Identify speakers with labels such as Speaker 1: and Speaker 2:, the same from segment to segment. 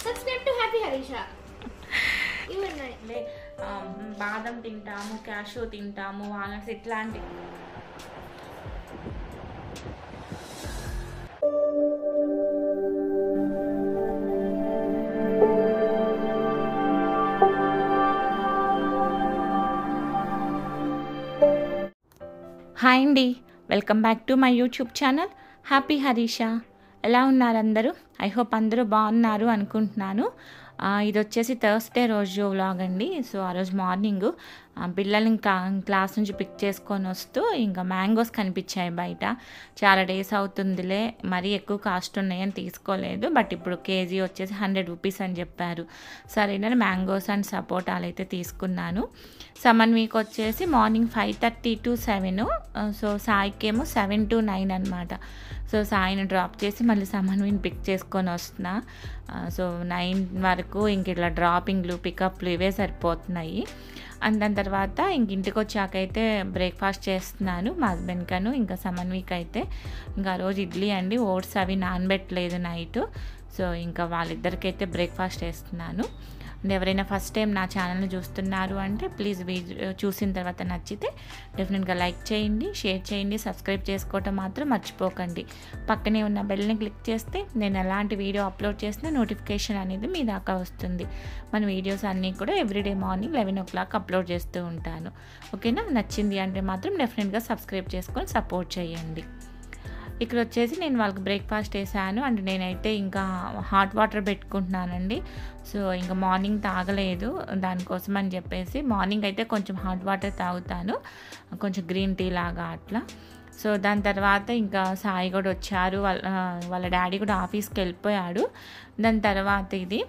Speaker 1: Subscribe to Happy Harisha. Even
Speaker 2: బాదం తింటాము, cashew తింటాము, వాల్నట్స్ ఇట్లాంటి. హాయ్ అండి, welcome back to my YouTube channel happy Harisha. ఎలా ఉన్నారు అందరూ? ఐ హోప్ అందరూ బాగున్నారు అనుకుంటున్నాను. ఇది వచ్చేసి థర్స్డే రోజు వ్లాగ్ అండి. సో ఆ రోజు మార్నింగ్ పిల్లల్ని ఇంకా క్లాస్ నుంచి పిక్ చేసుకొని వస్తూ ఇంకా మ్యాంగోస్ కనిపించాయి బయట. చాలా డేస్ అవుతుందిలే, మరీ ఎక్కువ కాస్ట్ ఉన్నాయని తీసుకోలేదు. బట్ ఇప్పుడు కేజీ వచ్చేసి 100 రూపీస్ అని చెప్పారు. సరేనని మ్యాంగోస్ అండ్ సపోటాలు అయితే తీసుకున్నాను. సమన్ వీక్ వచ్చేసి మార్నింగ్ 5:30 to 7. సో సాయికేమో 7 to 9 అనమాట. సో సాయిని డ్రాప్ చేసి మళ్ళీ సమన్విని పిక్ చేసుకొని వస్తున్నా. సో 9 వరకు ఇంక ఇట్లా డ్రాపింగ్లు పికప్లు ఇవే సరిపోతున్నాయి. అండ్ దాని తర్వాత ఇంక ఇంటికి వచ్చాకైతే బ్రేక్ఫాస్ట్ చేస్తున్నాను మా హస్బెండ్కను ఇంకా సమన్విక్ అయితే. ఇంకా రోజు ఇడ్లీ అండి, ఓట్స్ అవి నానబెట్టలేదు నైట్. సో ఇంకా వాళ్ళిద్దరికైతే బ్రేక్ఫాస్ట్ చేస్తున్నాను. అండ్ ఎవరైనా ఫస్ట్ టైం నా ఛానల్ని చూస్తున్నారు అంటే ప్లీజ్ వీడియో చూసిన తర్వాత నచ్చితే డెఫినెట్గా లైక్ చేయండి, షేర్ చేయండి, సబ్స్క్రైబ్ చేసుకోవటం మాత్రం మర్చిపోకండి. పక్కనే ఉన్న బెల్ని క్లిక్ చేస్తే నేను ఎలాంటి వీడియో అప్లోడ్ చేసినా నోటిఫికేషన్ అనేది మీ దాకా వస్తుంది. మన వీడియోస్ అన్నీ కూడా ఎవ్రీడే మార్నింగ్ 11 o'clock అప్లోడ్ చేస్తూ ఉంటాను. ఓకేనా? నచ్చింది అంటే మాత్రం డెఫినెట్గా సబ్స్క్రైబ్ చేసుకొని సపోర్ట్ చేయండి. ఇక్కడ వచ్చేసి నేను వాళ్ళకి బ్రేక్ఫాస్ట్ వేసాను. అండ్ నేనైతే ఇంకా హాట్ వాటర్ పెట్టుకుంటున్నానండి. సో ఇంకా మార్నింగ్ తాగలేదు, దానికోసం అని చెప్పేసి మార్నింగ్ అయితే కొంచెం హాట్ వాటర్ తాగుతాను, కొంచెం గ్రీన్ టీ లాగా అట్లా. సో దాని తర్వాత ఇంకా సాయి కూడా వచ్చారు, వాళ్ళ డాడీ కూడా ఆఫీస్కి వెళ్ళిపోయాడు. దాని తర్వాత ఇది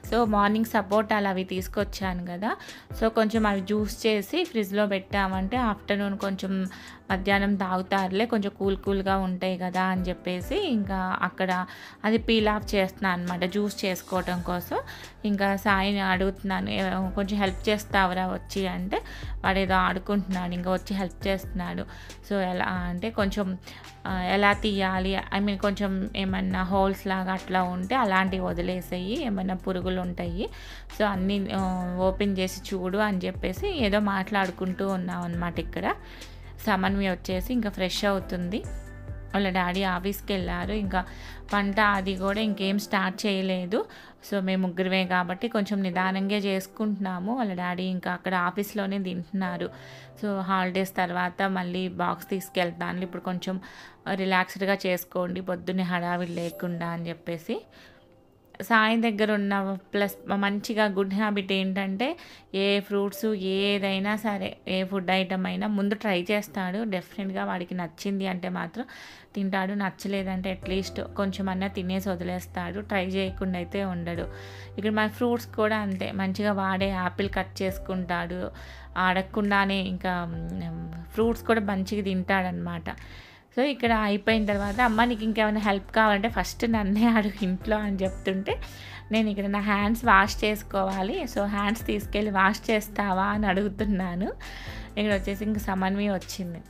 Speaker 2: సో మార్నింగ్ సపోటాలు అవి తీసుకొచ్చాను కదా, సో కొంచెం అవి జ్యూస్ చేసి ఫ్రిడ్జ్లో పెట్టామంటే ఆఫ్టర్నూన్ కొంచెం మధ్యాహ్నం తాగుతారులే, కొంచెం కూల్గా ఉంటాయి కదా అని చెప్పేసి ఇంకా అక్కడ అది పీల్ ఆఫ్ చేస్తున్నాను అనమాట జ్యూస్ చేసుకోవటం కోసం. ఇంకా సాయిని అడుగుతున్నాను, కొంచెం హెల్ప్ చేస్తావురా వచ్చి అంటే వాడు ఏదో ఆడుకుంటున్నాడు, ఇంకా వచ్చి హెల్ప్ చేస్తున్నాడు. సో ఎలా అంటే కొంచెం ఎలా తీయాలి, ఐ మీన్ కొంచెం ఏమన్నా హోల్స్ లాగా అట్లా ఉంటే అలాంటివి వదిలేసేయి, ఏమన్నా పురుగులు ఉంటాయి, సో అన్నీ ఓపెన్ చేసి చూడు అని చెప్పేసి ఏదో మాట్లాడుకుంటూ ఉన్నాం అనమాట. ఇక్కడ సమన్వి వచ్చేసి ఇంకా ఫ్రెష్ అవుతుంది, వాళ్ళ డాడీ ఆఫీస్కి వెళ్ళారు. ఇంకా వంట అది కూడా ఇంకేం స్టార్ట్ చేయలేదు. సో మేము ముగ్గురమే కాబట్టి కొంచెం నిదానంగా చేసుకుంటున్నాము. వాళ్ళ డాడీ ఇంకా అక్కడ ఆఫీస్లోనే తింటున్నారు. సో హాలిడేస్ తర్వాత మళ్ళీ బాక్స్ తీసుకెళ్తాను, ఇప్పుడు కొంచెం రిలాక్స్డ్గా చేసుకోండి పొద్దున్నే హడావిడి లేకుండా అని చెప్పేసి. సాయి దగ్గర ఉన్న ప్లస్ మంచిగా గుడ్ హ్యాబిట్ ఏంటంటే ఏ ఫ్రూట్స్ ఏదైనా సరే, ఏ ఫుడ్ ఐటమ్ అయినా ముందు ట్రై చేస్తాడు. డెఫినెట్గా వాడికి నచ్చింది అంటే మాత్రం తింటాడు, నచ్చలేదంటే అట్లీస్ట్ కొంచెం అన్నా తినేసి వదిలేస్తాడు, ట్రై చేయకుండా అయితే ఉండడు. ఇక్కడ మన ఫ్రూట్స్ కూడా అంతే, మంచిగా వాడే యాపిల్ కట్ చేసుకుంటాడు, అడగకుండానే ఇంకా ఫ్రూట్స్ కూడా మంచిగా తింటాడనమాట. సో ఇక్కడ అయిపోయిన తర్వాత అమ్మ నీకు ఇంకేమైనా హెల్ప్ కావాలంటే ఫస్ట్ నన్నే అడుగు ఇంట్లో అని చెప్తుంటే నేను ఇక్కడ నా హ్యాండ్స్ వాష్ చేసుకోవాలి, సో హ్యాండ్స్ తీసుకెళ్ళి వాష్ చేస్తావా అని అడుగుతున్నాను. ఇక్కడ వచ్చేసి ఇంక సమన్వి వచ్చింది.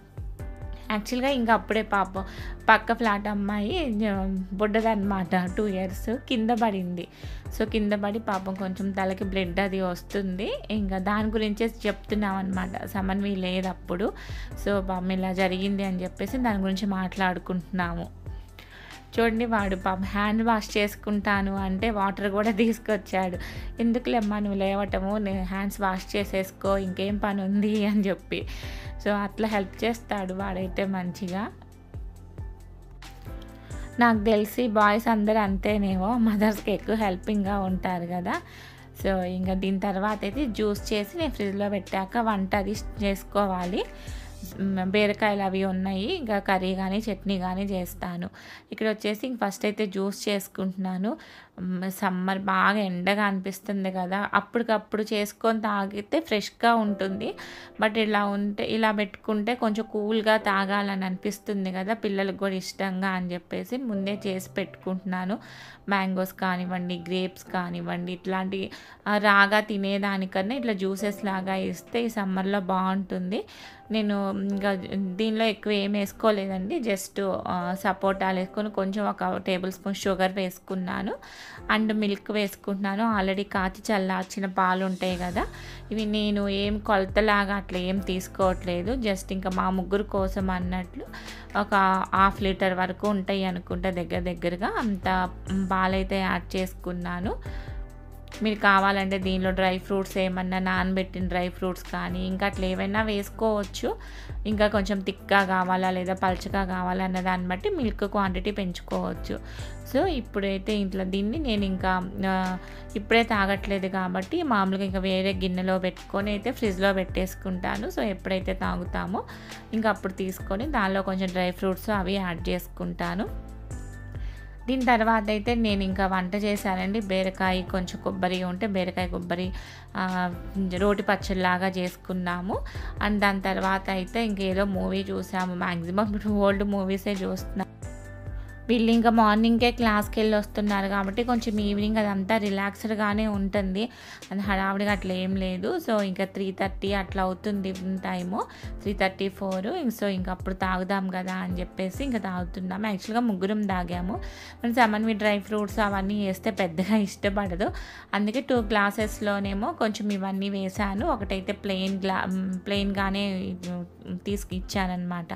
Speaker 2: యాక్చువల్గా ఇంకా అప్పుడే పాపం పక్క ఫ్లాట్ అమ్మాయి బుడ్డదన్నమాట, 2 years, కింద పడింది. సో కింద పడి పాపం కొంచెం తలకి బ్లడ్ అది వస్తుంది. ఇంకా దాని గురించే చెప్తున్నాం అనమాట, సమన్వి లేదప్పుడు. సో పాపం ఇలా జరిగింది అని చెప్పేసి దాని గురించి మాట్లాడుకుంటున్నాము. చూడండి వాడు పాపం హ్యాండ్ వాష్ చేసుకుంటాను అంటే వాటర్ కూడా తీసుకొచ్చాడు. ఎందుకులేమ్మా నువ్వు లేవటము, నేను హ్యాండ్స్ వాష్ చేసేసుకో, ఇంకేం పని ఉంది అని చెప్పి. సో అట్లా హెల్ప్ చేస్తాడు వాడైతే మంచిగా. నాకు తెలిసి బాయ్స్ అందరూ అంతేనేమో, మదర్స్కి ఎక్కువ హెల్పింగ్గా ఉంటారు కదా. సో ఇంకా దీని తర్వాత అయితే జ్యూస్ చేసి నేను ఫ్రిడ్జ్లో పెట్టాక వంట అది చేసుకోవాలి. బీరకాయలు అవి ఉన్నాయి, ఇంకా కర్రీ కానీ చట్నీ కానీ చేస్తాను. ఇక్కడ వచ్చేసి ఫస్ట్ అయితే జ్యూస్ చేసుకుంటున్నాను. సమ్మర్ బాగా ఎండగా అనిపిస్తుంది కదా, అప్పటికప్పుడు చేసుకొని తాగితే ఫ్రెష్గా ఉంటుంది. బట్ ఇలా పెట్టుకుంటే కొంచెం కూల్గా తాగాలని అనిపిస్తుంది కదా, పిల్లలకు కూడా ఇష్టంగా అని చెప్పేసి ముందే చేసి పెట్టుకుంటున్నాను. మ్యాంగోస్ కానివ్వండి, గ్రేప్స్ కానివ్వండి, ఇట్లాంటి రాగా తినేదానికన్నా ఇట్లా జ్యూసెస్ లాగా ఇస్తే ఈ సమ్మర్లో బాగుంటుంది. నేను ఇంకా దీనిలో ఎక్కువ ఏం వేసుకోలేదండి, జస్ట్ సపోటాలు వేసుకొని కొంచెం 1 tablespoon షుగర్ వేసుకున్నాను. అండ్ మిల్క్ వేసుకుంటున్నాను. ఆల్రెడీ కాచి చల్లార్చిన పాలు ఉంటాయి కదా, ఇవి నేను ఏం కొలతలాగా అట్లా ఏం తీసుకోవట్లేదు. జస్ట్ ఇంకా మా ముగ్గురు కోసం అన్నట్లు ఒక 1/2 లీటర్ వరకు ఉంటాయి అనుకుంటా, దగ్గరగా అంత పాలైతే యాడ్ చేసుకున్నాను. మీరు కావాలంటే దీనిలో డ్రై ఫ్రూట్స్ ఏమన్నా నానబెట్టిన డ్రై ఫ్రూట్స్ కానీ ఇంకా అట్లా ఏమైనా వేసుకోవచ్చు. ఇంకా కొంచెం థిక్గా కావాలా లేదా పల్చగా కావాలా అన్న దాన్ని బట్టి మిల్క్ క్వాంటిటీ పెంచుకోవచ్చు. సో ఇప్పుడైతే ఇంట్లో దీన్ని నేను ఇంకా ఇప్పుడే తాగట్లేదు కాబట్టి మామూలుగా ఇంకా వేరే గిన్నెలో పెట్టుకొని అయితే ఫ్రిడ్జ్లో పెట్టేసుకుంటాను. సో ఎప్పుడైతే తాగుతామో ఇంకా అప్పుడు తీసుకొని దానిలో కొంచెం డ్రై ఫ్రూట్స్ అవి యాడ్ చేసుకుంటాను. దీని తర్వాత అయితే నేను ఇంకా వంట చేశానండి. బీరకాయ కొంచెం కొబ్బరి ఉంటే బీరకాయ కొబ్బరి రోటి పచ్చడిలాగా చేసుకున్నాము. అండ్ దాని తర్వాత అయితే ఇంకేదో మూవీ చూసాము. మ్యాక్సిమం ఇప్పుడు ఓల్డ్ మూవీసే చూస్తున్నాము. వీళ్ళు ఇంకా మార్నింగే క్లాస్కి వెళ్ళి వస్తున్నారు కాబట్టి కొంచెం ఈవినింగ్ అదంతా రిలాక్స్డ్గానే ఉంటుంది, అది హడావిడిగా అట్లా ఏం లేదు. సో ఇంకా 3:30 అట్లా అవుతుంది టైము, 3:34. సో ఇంకా అప్పుడు తాగుదాం కదా అని చెప్పేసి ఇంకా తాగుతున్నాము. యాక్చువల్గా ముగ్గురం తాగాము. మన సమన్వి డ్రై ఫ్రూట్స్ అవన్నీ వేస్తే పెద్దగా ఇష్టపడదు, అందుకే 2 గ్లాసెస్లోనేమో కొంచెం ఇవన్నీ వేసాను. ఒకటైతే ప్లెయిన్గానే ఇచ్చానమాట.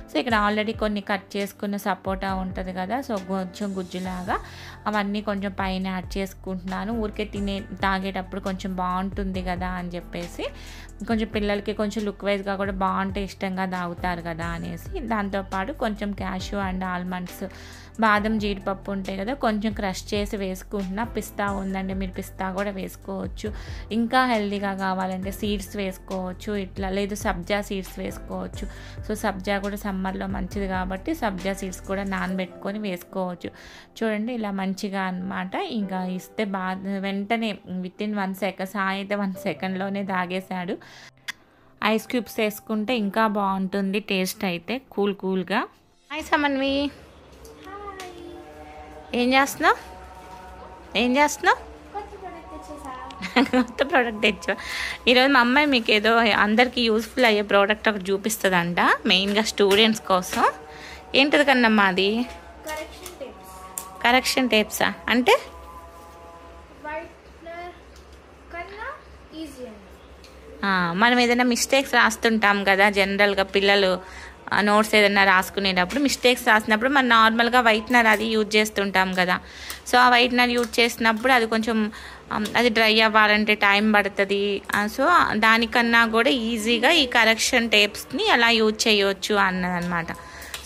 Speaker 2: సో ఇక్కడ ఆల్రెడీ కొన్ని కట్ చేసుకున్న సపోటా ఉంటుంది కదా, సో కొంచెం గుజ్జులాగా అవన్నీ కొంచెం పైన యాడ్ చేసుకుంటున్నాను. ఊరికే తాగేటప్పుడు కొంచెం బాగుంటుంది కదా అని చెప్పేసి, కొంచెం పిల్లలకి కొంచెం లుక్ వైజ్గా కూడా బాగుంటే ఇష్టంగా తాగుతారు కదా అనేసి. దాంతోపాటు కొంచెం క్యాష్యూ అండ్ ఆల్మండ్స్, బాదం, జీడిపప్పు ఉంటాయి కదా, కొంచెం క్రష్ చేసి వేసుకుంటున్నా. పిస్తా ఉందండి, మీరు పిస్తా కూడా వేసుకోవచ్చు. ఇంకా హెల్తీగా కావాలంటే సీడ్స్ వేసుకోవచ్చు, ఇట్లా లేదు సబ్జా సీడ్స్ వేసుకోవచ్చు. సో సబ్జా కూడా సమ్మర్లో మంచిది కాబట్టి సబ్జా సీడ్స్ కూడా నానబెట్టుకొని వేసుకోవచ్చు. చూడండి ఇలా మంచిగా అన్నమాట. ఇంకా ఇస్తే వెంటనే వితిన్ 1 సెకండ్, సాయి అయితే 1 సెకండ్లోనే తాగేశాడు. ఐస్ క్యూబ్స్ వేసుకుంటే ఇంకా బాగుంటుంది టేస్ట్ అయితే, కూల్గా. హాయ్ సమన్వి, ఏం చేస్తున్నావు? కొత్త ప్రోడక్ట్ తెచ్చా. ఈరోజు మా అమ్మాయి మీకు ఏదో అందరికీ యూస్ఫుల్ అయ్యే ప్రోడక్ట్ ఒకటి చూపిస్తుందంట, మెయిన్గా స్టూడెంట్స్ కోసం. ఏంటిది కన్నమ్మా అది? కరెక్షన్ టేప్సా? అంటే మనం ఏదైనా మిస్టేక్స్ రాస్తుంటాం కదా, జనరల్గా పిల్లలు నోట్స్ ఏదైనా రాసుకునేటప్పుడు మిస్టేక్స్ రాసినప్పుడు మనం నార్మల్గా వైట్నర్ అది యూజ్ చేస్తుంటాం కదా. సో ఆ వైట్నర్ యూజ్ చేసినప్పుడు అది కొంచెం అది డ్రై అవ్వాలంటే టైం పడుతుంది. సో దానికన్నా కూడా ఈజీగా ఈ కరెక్షన్ టేప్స్ని ఎలా యూజ్ చేయవచ్చు అన్నదన్నమాట.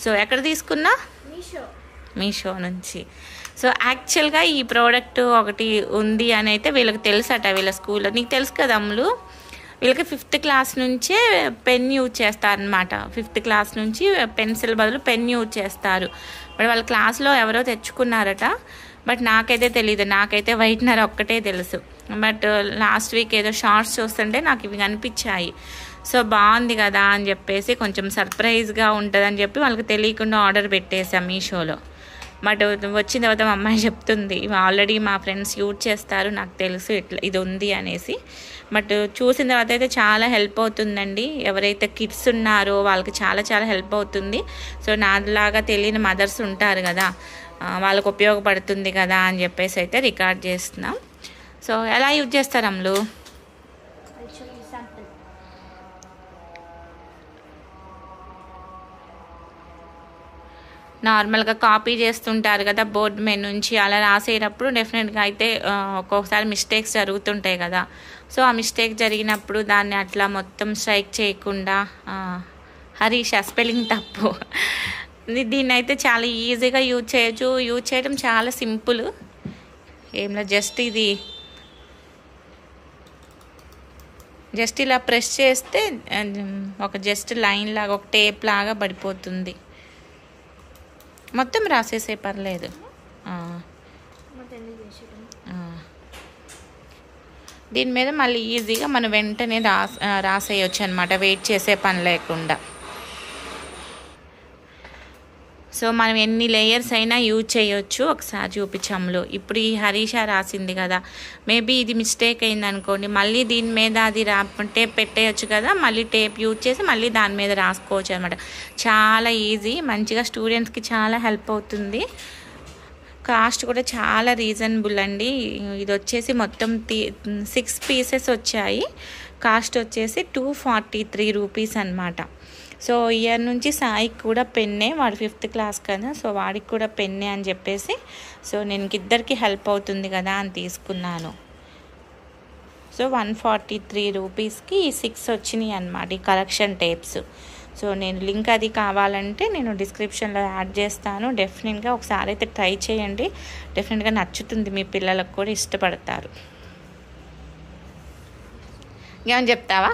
Speaker 2: సో ఎక్కడ తీసుకున్నా? మీషో నుంచి. సో యాక్చువల్గా ఈ ప్రోడక్ట్ ఒకటి ఉంది అని అయితే వీళ్ళకి తెలుసట, వీళ్ళ స్కూల్లో. నీకు తెలుసు కదా అమ్ములు, వీళ్ళకి 5th క్లాస్ నుంచే పెన్ యూజ్ చేస్తారనమాట. 5th క్లాస్ నుంచి పెన్సిల్ బదులు పెన్ యూజ్ చేస్తారు. బట్ వాళ్ళ క్లాస్లో ఎవరో తెచ్చుకున్నారట, బట్ నాకైతే తెలీదు. నాకైతే వైట్నర్ ఒక్కటే తెలుసు. బట్ లాస్ట్ వీక్ ఏదో షార్ట్స్ చూస్తుంటే నాకు ఇవి కనిపించాయి. సో బాగుంది కదా అని చెప్పేసి, కొంచెం సర్ప్రైజ్గా ఉంటుందని చెప్పి వాళ్ళకి తెలియకుండా ఆర్డర్ పెట్టేసాం మీషోలో. బట్ వచ్చిన తర్వాత మా అమ్మాయి చెప్తుంది, ఆల్రెడీ మా ఫ్రెండ్స్ యూజ్ చేస్తారు, నాకు తెలుసు ఇట్లా ఇది ఉంది అనేసి. బట్ చూసిన తర్వాత అయితే చాలా హెల్ప్ అవుతుందండి. ఎవరైతే కిడ్స్ ఉన్నారో వాళ్ళకి చాలా హెల్ప్ అవుతుంది. సో నాలాగా తెలియని మదర్స్ ఉంటారు కదా, వాళ్ళకు ఉపయోగపడుతుంది కదా అని చెప్పేసి అయితే రికార్డ్ చేస్తున్నాం. సో ఎలా యూజ్ చేస్తారు అమ్ములు? నార్మల్గా కాపీ చేస్తుంటారు కదా బోర్డ్ మీద నుంచి, అలా రాసేటప్పుడు డెఫినెట్గా అయితే ఒక్కొక్కసారి మిస్టేక్స్ జరుగుతుంటాయి కదా. సో ఆ మిస్టేక్ జరిగినప్పుడు దాన్ని అట్లా మొత్తం స్ట్రైక్ చేయకుండా, హరీష్ స్పెల్లింగ్ తప్పు, దీన్ని అయితే చాలా ఈజీగా యూజ్ చేయొచ్చు. యూజ్ చేయడం చాలా సింపుల్. ఏంలా జస్ట్ ఇలా ప్రెస్ చేస్తే ఒక జస్ట్ లైన్ లాగా, ఒక టేప్ లాగా పడిపోతుంది. మొత్తం రాసేసే పర్లేదు. దీని మీద మళ్ళీ ఈజీగా మనం వెంటనే రాసేయచ్చు అనమాట, వెయిట్ చేసే పని లేకుండా. సో మనం ఎన్ని లేయర్స్ అయినా యూజ్ చేయొచ్చు. ఒకసారి చూపించాములో ఇప్పుడు ఈ హరీష రాసింది కదా, మేబీ ఇది మిస్టేక్ అయింది అనుకోండి, మళ్ళీ దీని మీద అది టేప్ పెట్టేయచ్చు కదా, మళ్ళీ టేప్ యూజ్ చేసి మళ్ళీ దాని మీద రాసుకోవచ్చు అనమాట. చాలా ఈజీ, మంచిగా స్టూడెంట్స్కి చాలా హెల్ప్ అవుతుంది. కాస్ట్ కూడా చాలా రీజనబుల్ అండి. ఇది వచ్చేసి మొత్తం 6 పీసెస్ వచ్చాయి. కాస్ట్ వచ్చేసి 243 రూపీస్ అనమాట. సో ఇయర్ నుంచి సాయికి కూడా పెన్నే, వాడు 5th క్లాస్ కదా, సో వాడికి కూడా పెన్నే అని చెప్పేసి సో నేను ఇద్దరికి హెల్ప్ అవుతుంది కదా అని తీసుకున్నాను. సో 143 రూపీస్కి 6 వచ్చినాయి అన్నమాట ఈ కలెక్షన్ టేప్స్. సో నేను లింక్ అది కావాలంటే నేను డిస్క్రిప్షన్లో యాడ్ చేస్తాను. డెఫినెట్గా ఒకసారి అయితే ట్రై చేయండి, డెఫినెట్గా నచ్చుతుంది, మీ పిల్లలకు కూడా ఇష్టపడతారు. ఏమని చెప్తావా?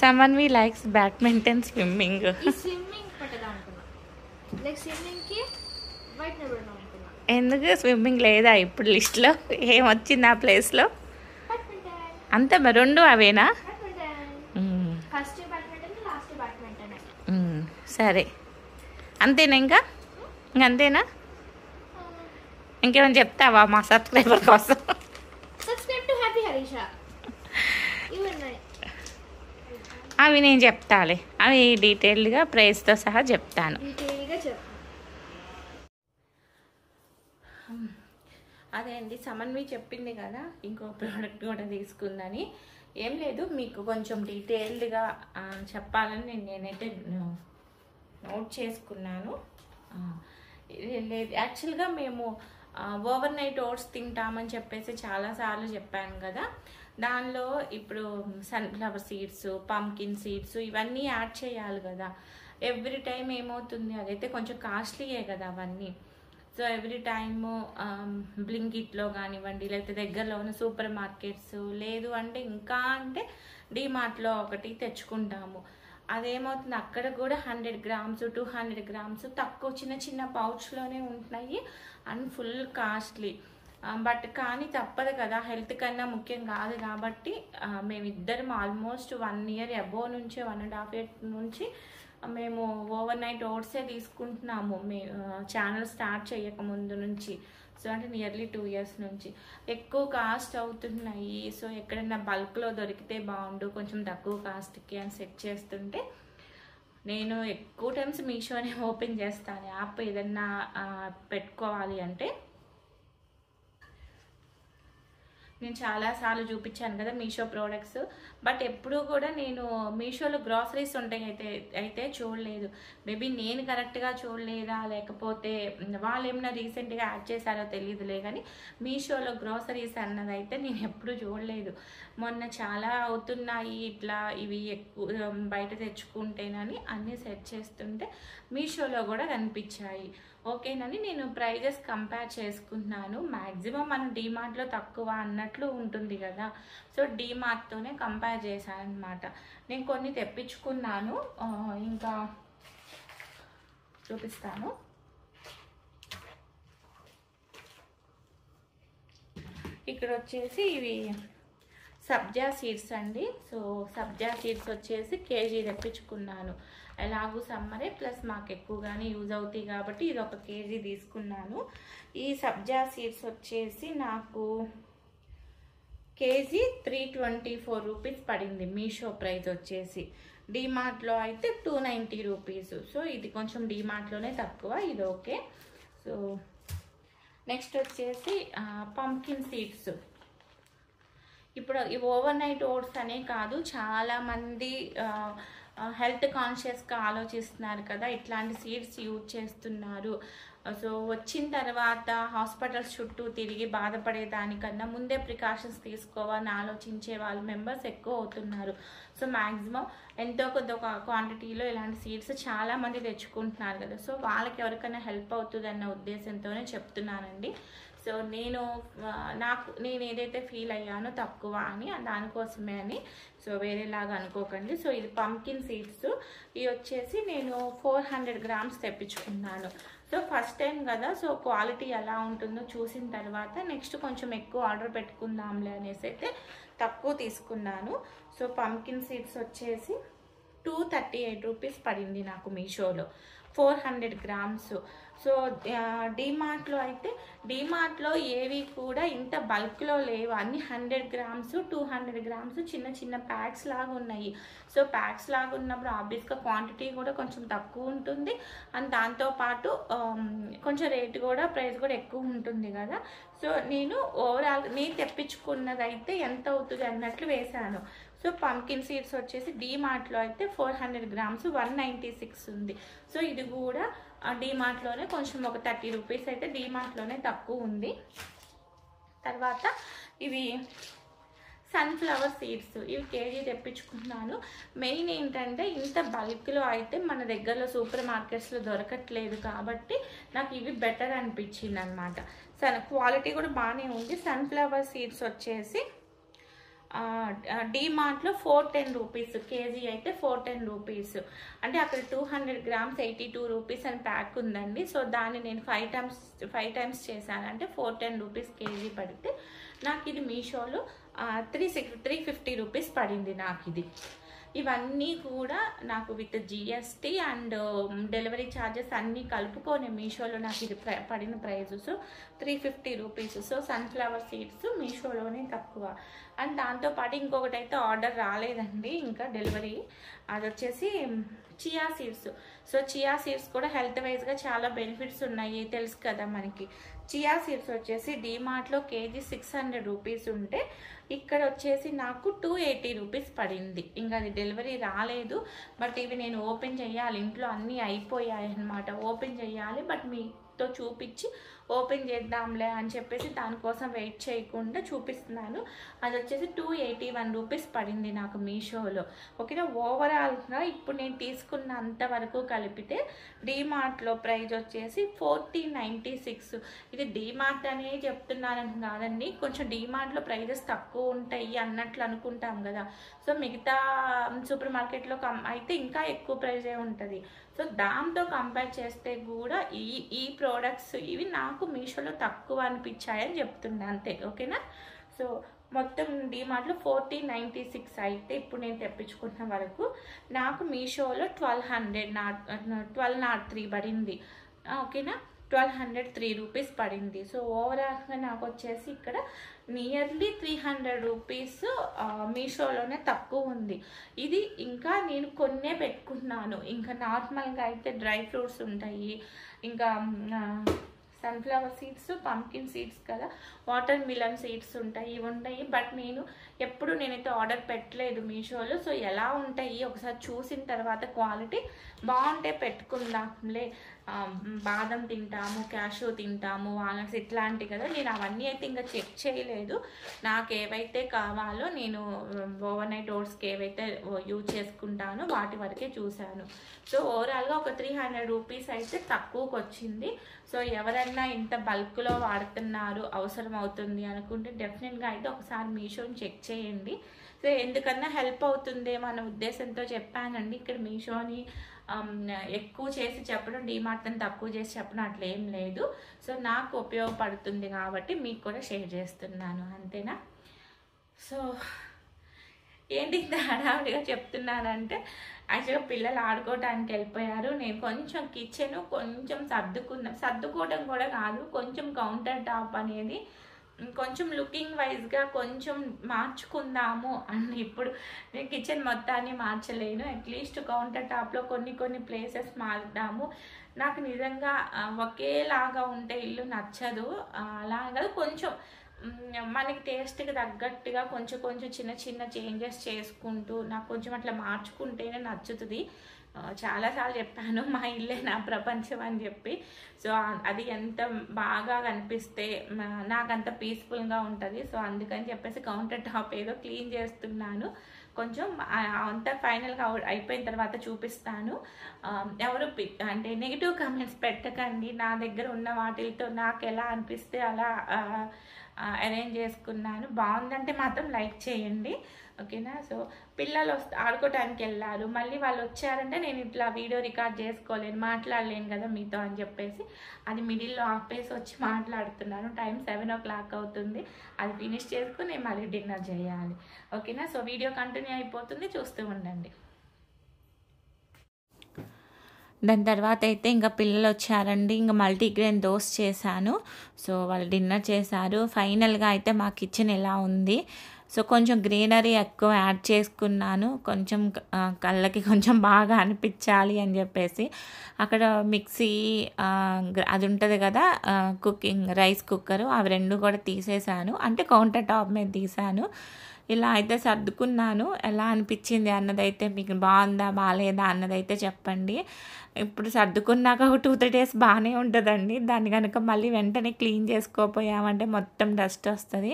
Speaker 2: Samanvi likes badminton, swimming. ఎందుకు స్విమ్మింగ్ లేదా ఇప్పుడు లిస్ట్లో? ఏమొచ్చింది ఆ ప్లేస్లో? అంతే మరి, 2 అవేనా? సరే అంతేనా? ఇంకంతేనా? ఇంకేమైనా చెప్తావా మా సబ్స్క్రైబర్ కోసం? అవి నేను చెప్తాలే, అవి డీటెయిల్డ్గా ప్రైస్తో సహా చెప్తాను. అదే అండి, సమన్వి చెప్పింది కదా ఇంకో ప్రోడక్ట్ కూడా తీసుకుందని. ఏం లేదు, మీకు కొంచెం డీటెయిల్డ్గా చెప్పాలని నేనైతే నోట్ చేసుకున్నాను. లేదు, యాక్చువల్గా మేము ఓవర్ నైట్ ఓట్స్ తింటామని చెప్పేసి చాలాసార్లు చెప్పాను కదా. దానిలో ఇప్పుడు సన్ఫ్లవర్ సీడ్స్, పంకిన్ సీడ్స్ ఇవన్నీ యాడ్ చేయాలి కదా. ఎవ్రీ టైం ఏమవుతుంది, అదైతే కొంచెం కాస్ట్లీయే కదా అవన్నీ. సో ఎవ్రీ టైము బ్లింకిట్లో కానివ్వండి, లేకపోతే దగ్గరలో ఉన్న సూపర్ మార్కెట్స్, లేదు అంటే ఇంకా అంటే డీమార్ట్లో ఒకటి తెచ్చుకుంటాము. అదేమవుతుంది, అక్కడ కూడా 100 గ్రామ్స్ 200 గ్రామ్స్ తక్కువ చిన్న చిన్న పౌచ్లోనే ఉంటున్నాయి అండ్ ఫుల్ కాస్ట్లీ. బట్ కానీ తప్పదు కదా, హెల్త్ కన్నా ముఖ్యం కాదు కాబట్టి మేమిద్దరం ఆల్మోస్ట్ 1 ఇయర్ అబోవ్ నుంచి 1.5 ఇయర్ నుంచి మేము ఓవర్ నైట్ ఓట్సే తీసుకుంటున్నాము. ఛానల్ స్టార్ట్ చేయక ముందు నుంచి. సో అంటే నియర్లీ 2 ఇయర్స్ నుంచి. ఎక్కువ కాస్ట్ అవుతున్నాయి, సో ఎక్కడైనా బల్క్లో దొరికితే బాగుండు కొంచెం తక్కువ కాస్ట్కి అని సెట్ చేస్తుంటే, నేను ఎక్కువ టైమ్స్ మీషోనే ఓపెన్ చేస్తాను యాప్ ఏదన్నా పెట్టుకోవాలి అంటే. నేను చాలాసార్లు చూపించాను కదా మీషో ప్రోడక్ట్స్, బట్ ఎప్పుడూ కూడా నేను మీషోలో గ్రాసరీస్ ఉంటాయి అయితే చూడలేదు. మేబీ నేను కరెక్ట్గా చూడలేదా, లేకపోతే వాళ్ళు ఏమైనా రీసెంట్గా యాడ్ చేశారో తెలియదులే, కానీ మీషోలో గ్రాసరీస్ అన్నది అయితే నేను ఎప్పుడూ చూడలేదు. మొన్న చాలా అవుతున్నాయి ఇట్లా, ఇవి ఎక్కువ బయట తెచ్చుకుంటేనని అన్నీ సెట్ చేస్తుంటే మీషోలో కూడా కనిపించాయి. ఓకేనని నేను ప్రైజెస్ కంపేర్ చేసుకుంటున్నాను. మ్యాక్సిమం మనం డీమార్ట్లో తక్కువ అన్నట్లు ఉంటుంది కదా, సో డీమార్ట్తోనే కంపేర్ చేశాను అనమాట. నేను కొన్ని తెప్పించుకున్నాను, ఇంకా చూపిస్తాను. ఇక్కడ వచ్చేసి ఇవి సబ్జా సీడ్స్ అండి. సో సబ్జా సీడ్స్ వచ్చేసి కేజీ తెప్పించుకున్నాను. ఎలాగూ సమ్మరే ప్లస్ మాకు ఎక్కువగానే యూజ్ అవుతాయి కాబట్టి ఇది 1 కేజీ తీసుకున్నాను. ఈ సబ్జా సీడ్స్ వచ్చేసి నాకు కేజీ 324 రూపీస్ పడింది. మీషో ప్రైస్ వచ్చేసి డీమార్ట్లో అయితే 290 రూపీస్. సో ఇది కొంచెం డీమార్ట్లోనే తక్కువ, ఇది ఓకే. సో నెక్స్ట్ వచ్చేసి పంకిన్ సీడ్స్. ఇప్పుడు ఈ ఓవర్ నైట్ ఓట్స్ అనే కాదు, చాలామంది హెల్త్ కాన్షియస్గా ఆలోచిస్తున్నారు కదా, ఇట్లాంటి సీడ్స్ యూజ్ చేస్తున్నారు. సో వచ్చిన తర్వాత హాస్పిటల్స్ చుట్టూ తిరిగి బాధపడేదానికన్నా ముందే ప్రికాషన్స్ తీసుకోవాలని ఆలోచించే వాళ్ళ మెంబర్స్ ఎక్కువ అవుతున్నారు. సో మ్యాక్సిమం ఎంతో కొద్ది ఒక క్వాంటిటీలో ఇలాంటి సీడ్స్ చాలామంది తెచ్చుకుంటున్నారు కదా, సో వాళ్ళకి ఎవరికైనా హెల్ప్ అవుతుంది అన్న ఉద్దేశంతోనే చెప్తున్నానండి. సో నేను ఏదైతే ఫీల్ అయ్యానో తక్కువ అని దానికోసమే అని, సో వేరేలాగా అనుకోకండి. సో ఇది పంకిన్ సీడ్స్, ఇవి వచ్చేసి నేను 400 గ్రామ్స్ తెప్పించుకున్నాను. సో ఫస్ట్ టైం కదా, సో క్వాలిటీ ఎలా ఉంటుందో చూసిన తర్వాత నెక్స్ట్ కొంచెం ఎక్కువ ఆర్డర్ పెట్టుకుందాంలే అనేసి అయితే తక్కువ తీసుకున్నాను. సో పంకిన్ సీడ్స్ వచ్చేసి 238 రూపీస్ పడింది నాకు మీషోలో 400 గ్రామ్స్. సో డీమార్ట్లో అయితే డీమార్ట్లో ఏవి కూడా ఇంత బల్క్లో లేవు, అన్ని 100 గ్రామ్స్ 200 గ్రామ్స్ చిన్న చిన్న ప్యాక్స్ లాగా ఉన్నాయి. సో ప్యాక్స్ లాగా ఉన్నప్పుడు ఆబ్వియస్గా క్వాంటిటీ కూడా కొంచెం తక్కువ ఉంటుంది, అండ్ దాంతోపాటు కొంచెం రేట్ కూడా ప్రైస్ కూడా ఎక్కువ ఉంటుంది కదా. సో నేను ఓవరాల్ నేను తెప్పించుకున్నది అయితే ఎంత అవుతుంది అన్నట్లు వేశాను. సో పంకిన్ సీడ్స్ వచ్చేసి డీమార్ట్లో అయితే 400 గ్రామ్స్ 196 ఉంది. సో ఇది కూడా డీమార్ట్లోనే కొంచెం ఒక 30 రూపీస్ అయితే డీమార్ట్లోనే తక్కువ ఉంది. తర్వాత ఇవి సన్ఫ్లవర్ సీడ్స్, ఇవి కేజీ తెప్పించుకున్నాను. మెయిన్ ఏంటంటే ఇంత బల్క్లో అయితే మన దగ్గరలో సూపర్ మార్కెట్స్లో దొరకట్లేదు కాబట్టి నాకు ఇవి బెటర్ అనిపించింది అనమాట. క్వాలిటీ కూడా బాగానే ఉంది. సన్ఫ్లవర్ సీడ్స్ వచ్చేసి డీమార్ట్లో 410 రూపీస్ కేజీ అయితే 410 రూపీస్, అంటే అక్కడ 200 గ్రామ్స్ 82 రూపీస్ అని ప్యాక్ ఉందండి. సో దాన్ని నేను 5 టైమ్స్ చేశాను, అంటే 410 రూపీస్ కేజీ పడితే నాకు ఇది మీషోలో 350 రూపీస్ పడింది నాకు ఇది. ఇవన్నీ కూడా నాకు with GST and delivery charges అన్నీ కలుపుకొని మీషోలో నాకు ఇది పడిన price. So 350 rupees. So sunflower seeds మీషోలోనే తక్కువ. అండ్ దాంతోపాటు ఇంకొకటి అయితే ఆర్డర్ రాలేదండి ఇంకా డెలివరీ, అది వచ్చేసి chia seeds. So chia seeds కూడా హెల్త్ వైజ్గా చాలా బెనిఫిట్స్ ఉన్నాయి తెలుసు కదా మనకి. చియా సీడ్స్ వచ్చేసి డీమార్ట్లో కేజీ 600 రూపీస్ ఉంటే ఇక్కడ వచ్చేసి నాకు 280 రూపీస్ పడింది. ఇంకా అది డెలివరీ రాలేదు, బట్ ఇవి నేను ఓపెన్ చేయాలి, ఇంట్లో అన్నీ అయిపోయాయి అన్నమాట, ఓపెన్ చేయాలి. బట్ మీతో చూపించి ఓపెన్ చేద్దాంలే అని చెప్పేసి దానికోసం వెయిట్ చేయకుండా చూపిస్తున్నాను. అది వచ్చేసి 281 రూపీస్ పడింది నాకు మీషోలో. ఓకేనా, ఓవరాల్గా ఇప్పుడు నేను తీసుకున్న అంతవరకు కలిపితే డీమార్ట్లో ప్రైస్ వచ్చేసి 1496. ఇది డీమార్ట్ అనే చెప్తున్నానని కాదండి, కొంచెం డీమార్ట్లో ప్రైజెస్ తక్కువ ఉంటాయి అన్నట్లు అనుకుంటాం కదా. సో మిగతా సూపర్ మార్కెట్లో అయితే ఇంకా ఎక్కువ ప్రైజే ఉంటుంది. సో దాంతో కంపేర్ చేస్తే కూడా ఈ ప్రోడక్ట్స్ ఇవి నాకు మీషోలో తక్కువ అనిపించాయని చెప్తున్నా అంతే. ఓకేనా, సో మొత్తం డీమార్ట్లో 1496 అయితే ఇప్పుడు నేను తెప్పించుకున్న వరకు నాకు మీషోలో 1203 పడింది. ఓకేనా, 1203 రూపీస్ పడింది. సో ఓవరాల్గా నాకు వచ్చేసి ఇక్కడ నియర్లీ 300 రూపీస్ మీషోలోనే తక్కువ ఉంది. ఇది ఇంకా నేను కొన్నే పెట్టుకున్నాను. ఇంకా నార్మల్గా అయితే డ్రై ఫ్రూట్స్ ఉంటాయి, ఇంకా సన్ఫ్లవర్ సీడ్స్, పంకిన్ సీడ్స్ కదా, వాటర్ మిలన్ సీడ్స్ ఉంటాయి, ఇవి ఉంటాయి. బట్ నేనైతే ఆర్డర్ పెట్టలేదు మీషోలో. సో ఎలా ఉంటాయి ఒకసారి చూసిన తర్వాత క్వాలిటీ బాగుంటే పెట్టుకుందాంలే. బాదం తింటాము, క్యాషూ తింటాము, వాల్నట్స్ ఇట్లాంటివి కదా, నేను అవన్నీ అయితే ఇంకా చెక్ చేయలేదు. నాకు ఏవైతే కావాలో నేను ఓవర్ నైట్ ఓట్స్కి ఏవైతే యూజ్ చేసుకుంటానో వాటి వరకే చూశాను. సో ఓవరాల్గా ఒక 300 రూపీస్ అయితే తక్కువకి వచ్చింది. సో ఎవరైనా ఇంత బల్క్లో వాడుతున్నారు, అవసరం అవుతుంది అనుకుంటే డెఫినెట్గా అయితే ఒకసారి మీషోని చెక్ చేయండి. సో ఎందుకన్నా హెల్ప్ అవుతుందేమో అన్న ఉద్దేశంతో చెప్పానండి. ఇక్కడ మీషోని ఎక్కువ చేసి చెప్పడం, డీమార్ట్ని తక్కువ చేసి చెప్పడం అట్లా ఏం లేదు. సో నాకు ఉపయోగపడుతుంది కాబట్టి మీకు కూడా షేర్ చేస్తున్నాను, అంతేనా. సో ఏంటి ఇంత హడావిడిగా చెప్తున్నానంటే యాక్చువల్గా పిల్లలు ఆడుకోవడానికి వెళ్ళిపోయారు. నేను కొంచెం కిచెన్ కొంచెం సర్దుకోవడం కూడా కాదు, కొంచెం కౌంటర్ టాప్ అనేది కొంచెం లుకింగ్ వైజ్గా కొంచెం మార్చుకుందాము అని. ఇప్పుడు నేను కిచెన్ మొత్తాన్ని మార్చలేను, అట్లీస్ట్ కౌంటర్ టాప్లో కొన్ని ప్లేసెస్ మార్చుదాము. నాకు నిజంగా ఒకేలాగా ఉంటే ఇల్లు నచ్చదు. అలాగే కొంచెం మనకి టేస్ట్కి తగ్గట్టుగా కొంచెం చిన్న చేంజెస్ చేసుకుంటూ నాకు కొంచెం అట్లా మార్చుకుంటేనే నచ్చుతుంది. చాలాసార్లు చెప్పాను మా ఇల్లే నా ప్రపంచం అని చెప్పి. సో అది ఎంత బాగా కనిపిస్తే నాకంత పీస్ఫుల్గా ఉంటుంది. సో అందుకని చెప్పేసి కౌంటర్ టాప్ ఏదో క్లీన్ చేస్తున్నాను. కొంచెం అంతా ఫైనల్గా అయిపోయిన తర్వాత చూపిస్తాను. ఎవరు అంటే నెగిటివ్ కామెంట్స్ పెట్టకండి. నా దగ్గర ఉన్న వాటితో నాకు ఎలా అనిపిస్తే అలా అరేంజ్ చేసుకున్నాను. బాగుందంటే మాత్రం లైక్ చేయండి, ఓకేనా. సో పిల్లలు ఆడుకోవడానికి వెళ్ళారు, మళ్ళీ వాళ్ళు వచ్చారంటే నేను ఇట్లా వీడియో రికార్డ్ చేసుకోలేను, మాట్లాడలేను కదా మీతో అని చెప్పేసి అది మిడిల్లో ఆపేసి వచ్చి మాట్లాడుతున్నాను. టైం 7 o'clock అవుతుంది. అది ఫినిష్ చేసుకుని నేను మళ్ళీ డిన్నర్ చేయాలి, ఓకేనా. సో వీడియో కంటిన్యూ అయిపోతుంది, చూస్తూ ఉండండి. దాని తర్వాత అయితే ఇంకా పిల్లలు వచ్చారండి. ఇంకా మల్టీగ్రెయిన్ దోస చేశాను. సో వాళ్ళు డిన్నర్ చేశారు. ఫైనల్గా అయితే మా కిచెన్ ఎలా ఉంది. సో కొంచెం గ్రీనరీ ఎక్కువ యాడ్ చేసుకున్నాను. కొంచెం కళ్ళకి కొంచెం బాగా అనిపించాలి అని చెప్పేసి అక్కడ మిక్సీ అది ఉంటుంది కదా, కుకింగ్ రైస్ కుక్కరు, అవి రెండు కూడా తీసేసాను. అంటే కౌంటర్ టాప్ మీద తీసాను. ఇలా అయితే సర్దుకున్నాను. ఎలా అనిపించింది అన్నదైతే మీకు బాగుందా బాగాలేదా అన్నదైతే చెప్పండి. ఇప్పుడు సర్దుకున్నాక ఒక 2-3 డేస్ బాగానే ఉంటుందండి. దాన్ని కనుక మళ్ళీ వెంటనే క్లీన్ చేసుకోపోయామంటే మొత్తం డస్ట్ వస్తుంది.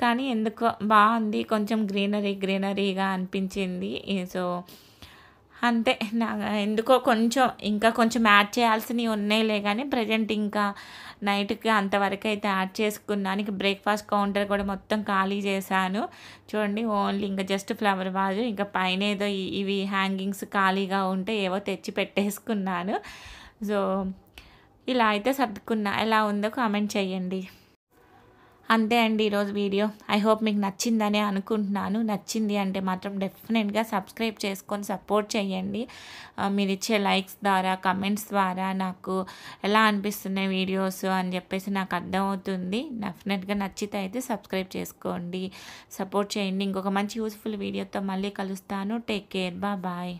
Speaker 2: కానీ ఎందుకో బాగుంది, కొంచెం గ్రీనరీగా అనిపించింది. సో అంతే. ఎందుకో ఇంకా కొంచెం యాడ్ చేయాల్సినవి ఉన్నాయిలే, కానీ ప్రజెంట్ ఇంకా నైట్కి అంతవరకు అయితే యాడ్ చేసుకున్నాను. ఇంక బ్రేక్ఫాస్ట్ కౌంటర్ కూడా మొత్తం ఖాళీ చేశాను. చూడండి, ఓన్లీ ఇంకా జస్ట్ ఫ్లవర్ వాజు, ఇంకా పైన ఏదో ఇవి హ్యాంగింగ్స్ ఖాళీగా ఉంటే ఏవో తెచ్చి పెట్టేసుకున్నాను. సో ఇలా అయితే సర్దుకున్నా. ఎలా ఉందో కామెంట్ చేయండి. అంతే అండి ఈరోజు వీడియో. ఐ హోప్ మీకు నచ్చిందని అనుకుంటున్నాను. నచ్చింది అంటే మాత్రం డెఫినెట్గా సబ్స్క్రైబ్ చేసుకొని సపోర్ట్ చేయండి. మీరు ఇచ్చే లైక్స్ ద్వారా, కమెంట్స్ ద్వారా నాకు ఎలా అనిపిస్తున్నాయి వీడియోస్ అని చెప్పేసి నాకు అర్థమవుతుంది. డెఫినెట్గా నచ్చితే అయితే సబ్స్క్రైబ్ చేసుకోండి, సపోర్ట్ చేయండి. ఇంకొక మంచి యూస్ఫుల్ వీడియోతో మళ్ళీ కలుస్తాను. Take care, bye.